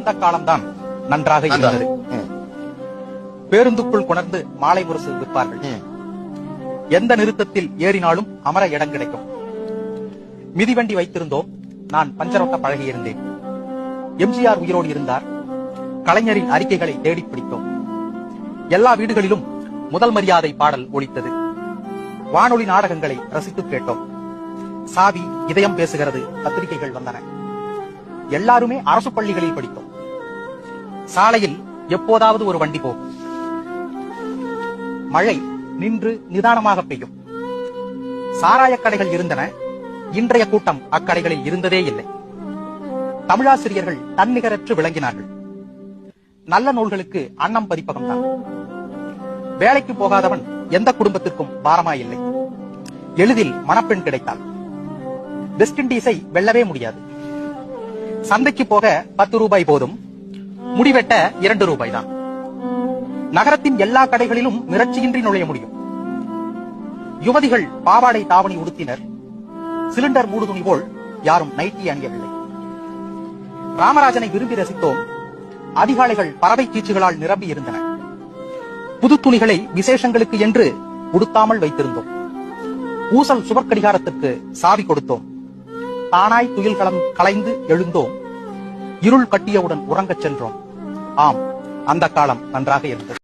அந்த காலம்தான் நன்றாக இருந்தது. பேருந்துக்குள் கொணர்ந்து மாலை முரசு விற்பார்கள். எந்த நிறுத்தத்தில் ஏறினாலும் அமர இடம் கிடைக்கும். மிதிவண்டி வைத்திருந்தோம். நான் பஞ்சரோட்ட பழகியிருந்தேன். எம்ஜிஆர் உயிரோடு இருந்தார். கலைஞரின் அறிக்கைகளை தேடி பிடித்தோம். எல்லா வீடுகளிலும் முதல் மரியாதை பாடல் ஒலித்தது. வானொலி நாடகங்களை ரசித்து கேட்டோம். சாவி இதயம் பேசுகிறது பத்திரிகைகள் வந்தன. எல்லாருமே அரசு பள்ளிகளில் படித்தோம். சாலையில் எப்போதாவது ஒரு வண்டி போகும். மழை நின்று நிதானமாக பெய்யும். சாராய கடைகள் இருந்தன. இன்றைய கூட்டம் அக்கடைகளில் இருந்ததே இல்லை. தமிழாசிரியர்கள் தன்னிகரற்று விளங்கினார்கள். நல்ல நூல்களுக்கு அன்னம் பதிப்பகம்தான். வேலைக்கு போகாதவன் எந்த குடும்பத்திற்கும் பாரமாயில்லை. எளிதில் மணப்பெண் கிடைத்தாள். வெஸ்ட் இண்டீஸை வெல்லவே முடியாது. சந்தைக்கு போக 10 ரூபாய் போதும். முடிவெட்ட 2 ரூபாய் தான். நகரத்தின் எல்லா கடைகளிலும் மிரட்சியின்றி நுழைய முடியும். யுவதிகள் பாவாடை தாவணி உடுத்தினர். சிலிண்டர் மூடுதுணி போல் யாரும் நைட்டி அணியவில்லை. ராமராஜனை விரும்பி ரசித்தோம். அதிகாலைகள் பறவை கீச்சுகளால் நிரம்பி இருந்தன. புது துணிகளை விசேஷங்களுக்கு என்று உடுத்தாமல் வைத்திருந்தோம். ஊசல் சுவர்க்கடிகாரத்திற்கு சாவி கொடுத்தோம். தானாய் துயில் கலைந்து எழுந்தோம். இருள் கட்டியவுடன் உறங்கச் சென்றோம். ஆம், அந்த காலம் நன்றாக இருந்தது.